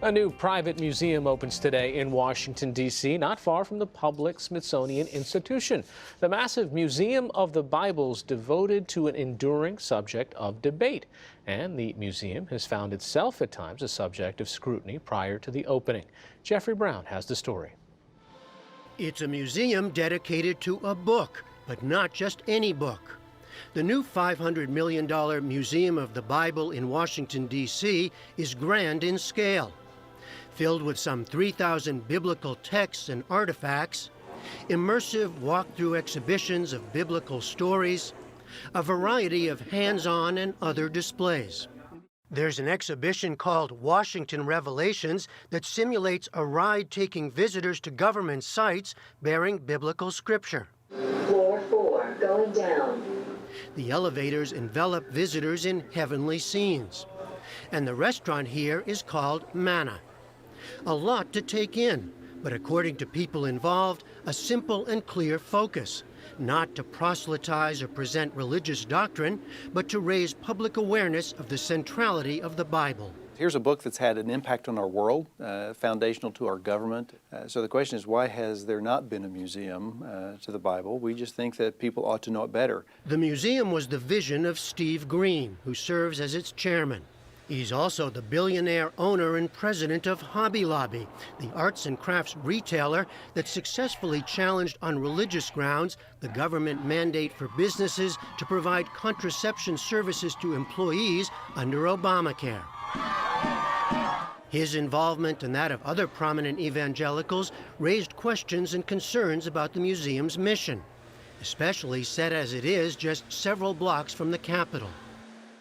A new private museum opens today in Washington, D.C., not far from the public Smithsonian Institution. The massive Museum of the Bible is devoted to an enduring subject of debate. And the museum has found itself at times a subject of scrutiny prior to the opening. Jeffrey Brown has the story. It's a museum dedicated to a book, but not just any book. The new $500 million Museum of the Bible in Washington, D.C. is grand in scale. Filled with some 3,000 biblical texts and artifacts, immersive walk-through exhibitions of biblical stories, a variety of hands-on and other displays. There's an exhibition called Washington Revelations that simulates a ride taking visitors to government sites bearing biblical scripture. Floor 4, going down. The elevators envelop visitors in heavenly scenes. And the restaurant here is called Manna. A lot to take in, but according to people involved, a simple and clear focus, not to proselytize or present religious doctrine, but to raise public awareness of the centrality of the Bible. Here's a book that's had an impact on our world, foundational to our government. So the question is, why has there not been a museum to the Bible? We just think that people ought to know it better. The museum was the vision of Steve Green, who serves as its chairman. He's also the billionaire owner and president of Hobby Lobby, the arts and crafts retailer that successfully challenged on religious grounds the government mandate for businesses to provide contraception services to employees under Obamacare. His involvement and that of other prominent evangelicals raised questions and concerns about the museum's mission, especially set as it is just several blocks from the Capitol.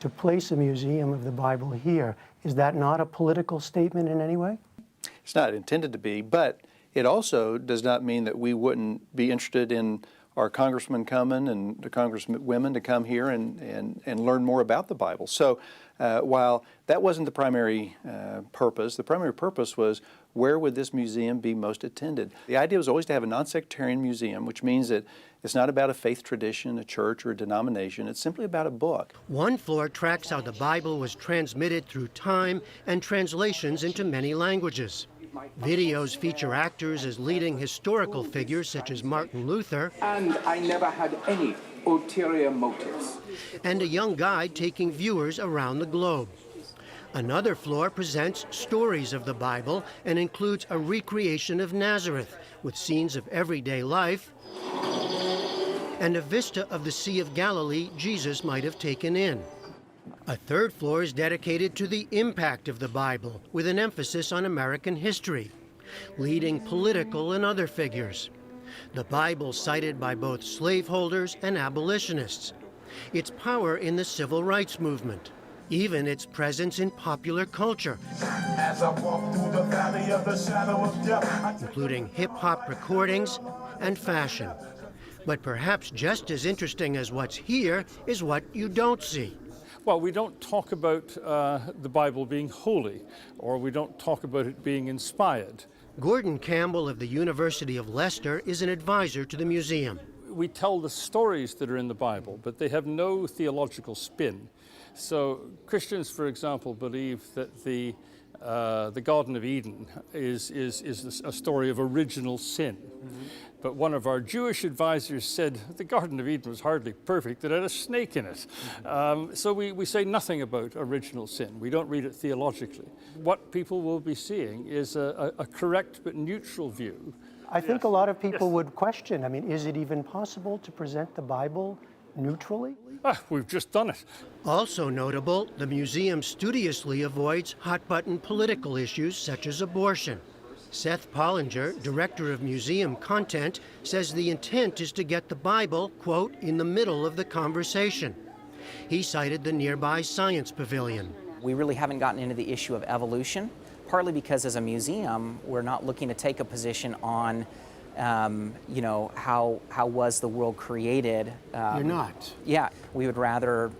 To place a museum of the Bible here, is that not a political statement in any way? It's not intended to be, but it also does not mean that we wouldn't be interested in our congressmen coming and the congresswomen to come here and learn more about the Bible. So while that wasn't the primary purpose, the primary purpose was where would this museum be most attended? The idea was always to have a non-sectarian museum, which means that it's not about a faith tradition, a church, or a denomination. It's simply about a book. One floor tracks how the Bible was transmitted through time and translations into many languages. Videos feature actors as leading historical figures such as Martin Luther. And I never had any ulterior motives. And a young guide taking viewers around the globe. Another floor presents stories of the Bible and includes a recreation of Nazareth with scenes of everyday life and a vista of the Sea of Galilee Jesus might have taken in. A third floor is dedicated to the impact of the Bible, with an emphasis on American history, leading political and other figures. The Bible cited by both slaveholders and abolitionists, its power in the civil rights movement, even its presence in popular culture, as I walk through the valley of the shadow of death, including hip-hop recordings and fashion. But perhaps just as interesting as what's here is what you don't see. Well, we don't talk about the Bible being holy, or we don't talk about it being inspired. Gordon Campbell of the University of Leicester is an advisor to the museum. We tell the stories that are in the Bible, but they have no theological spin. So Christians, for example, believe that the Garden of Eden is a story of original sin. Mm-hmm. But one of our Jewish advisors said the Garden of Eden was hardly perfect, it had a snake in it. So we say nothing about original sin. We don't read it theologically. What people will be seeing is a correct but neutral view. I think a lot of people would question, I mean, is it even possible to present the Bible neutrally? We've just done it. Also notable, the museum studiously avoids hot-button political issues such as abortion. Seth Pollinger, director of museum content, says the intent is to get the Bible, quote, in the middle of the conversation. He cited the nearby science pavilion. We really haven't gotten into the issue of evolution, partly because as a museum, we're not looking to take a position on how was the world created? You're not. Yeah, we would rather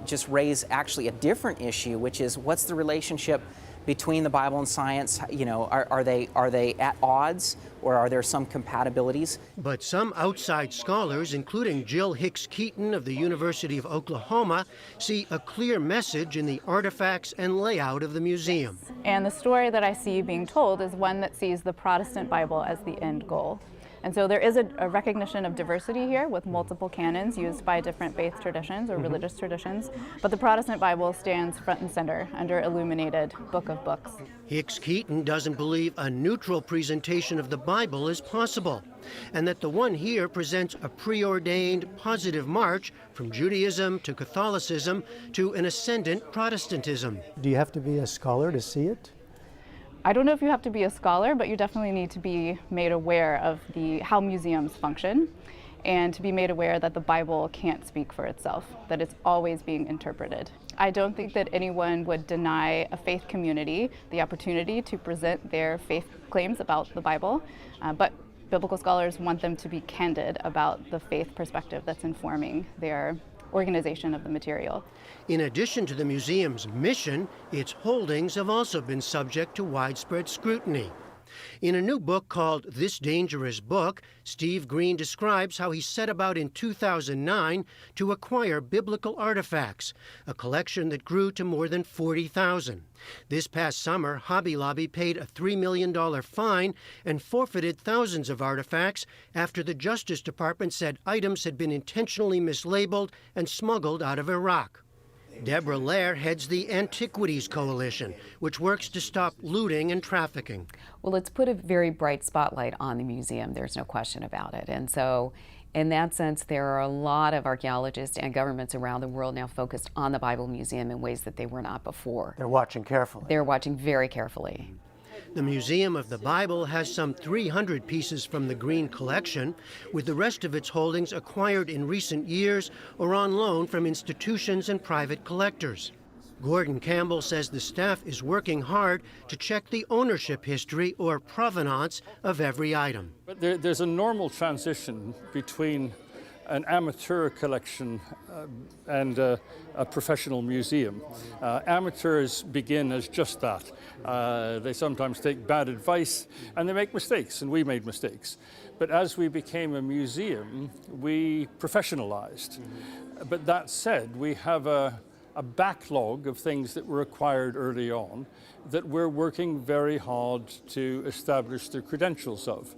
just raise actually a different issue, which is what's the relationship between the Bible and science? You know, are they at odds, or are there some compatibilities? But some outside scholars, including Jill Hicks Keaton of the University of Oklahoma, see a clear message in the artifacts and layout of the museum. And the story that I see being told is one that sees the Protestant Bible as the end goal. And so there is a recognition of diversity here with multiple canons used by different faith traditions or religious traditions, but the Protestant Bible stands front and center under illuminated book of books. Hicks Keaton doesn't believe a neutral presentation of the Bible is possible, and that the one here presents a preordained positive march from Judaism to Catholicism to an ascendant Protestantism. Do you have to be a scholar to see it? I don't know if you have to be a scholar, but you definitely need to be made aware of how museums function, and to be made aware that the Bible can't speak for itself, that it's always being interpreted. I don't think that anyone would deny a faith community the opportunity to present their faith claims about the Bible, but biblical scholars want them to be candid about the faith perspective that's informing their organization of the material. In addition to the museum's mission, its holdings have also been subject to widespread scrutiny. In a new book called This Dangerous Book, Steve Green describes how he set about in 2009 to acquire biblical artifacts, a collection that grew to more than 40,000. This past summer, Hobby Lobby paid a $3 million fine and forfeited thousands of artifacts after the Justice Department said items had been intentionally mislabeled and smuggled out of Iraq. Deborah Lair heads the Antiquities Coalition, which works to stop looting and trafficking. Well, it's put a very bright spotlight on the museum, there's no question about it. And so, in that sense, there are a lot of archaeologists and governments around the world now focused on the Bible Museum in ways that they were not before. They're watching carefully. They're watching very carefully. The Museum of the Bible has some 300 pieces from the Green collection, with the rest of its holdings acquired in recent years or on loan from institutions and private collectors. Gordon Campbell says the staff is working hard to check the ownership history or provenance of every item. But there's a normal transition between an amateur collection and a professional museum. Amateurs begin as just that. They sometimes take bad advice and they make mistakes, and we made mistakes. But as we became a museum, we professionalized. But that said, we have a backlog of things that were acquired early on that we're working very hard to establish the credentials of.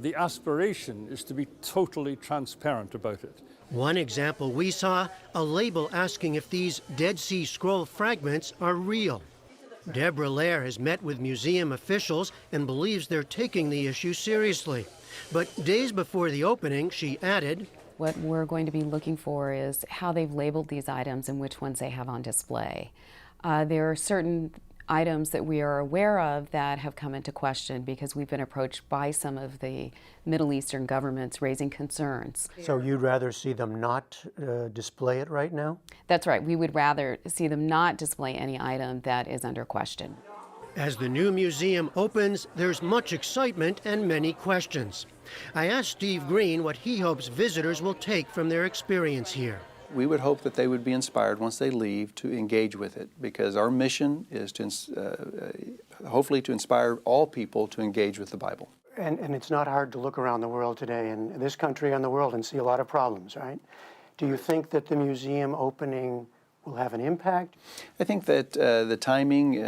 The aspiration is to be totally transparent about it. One example we saw, a label asking if these Dead Sea Scroll fragments are real. Deborah Lair has met with museum officials and believes they're taking the issue seriously. But days before the opening, she added, What we're going to be looking for is how they've labeled these items and which ones they have on display. There are certain items that we are aware of that have come into question because we've been approached by some of the Middle Eastern governments raising concerns. So you'd rather see them not display it right now? That's right. We would rather see them not display any item that is under question. As the new museum opens, there's much excitement and many questions. I asked Steve Green what he hopes visitors will take from their experience here. We would hope that they would be inspired once they leave to engage with it, because our mission is to hopefully to inspire all people to engage with the Bible. And it's not hard to look around the world today, in this country and the world, and see a lot of problems, right? Do you think that the museum opening will have an impact? I think that the timing,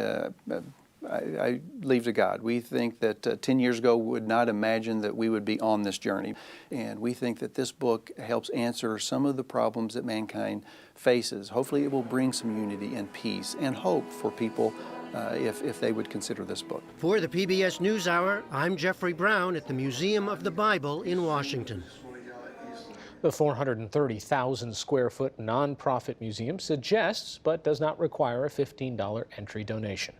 I leave to God. We think that 10 years ago we would not imagine that we would be on this journey. And we think that this book helps answer some of the problems that mankind faces. Hopefully it will bring some unity and peace and hope for people if they would consider this book. For the PBS NewsHour, I'm Jeffrey Brown at the Museum of the Bible in Washington. The 430,000 square foot nonprofit museum suggests but does not require a $15 entry donation.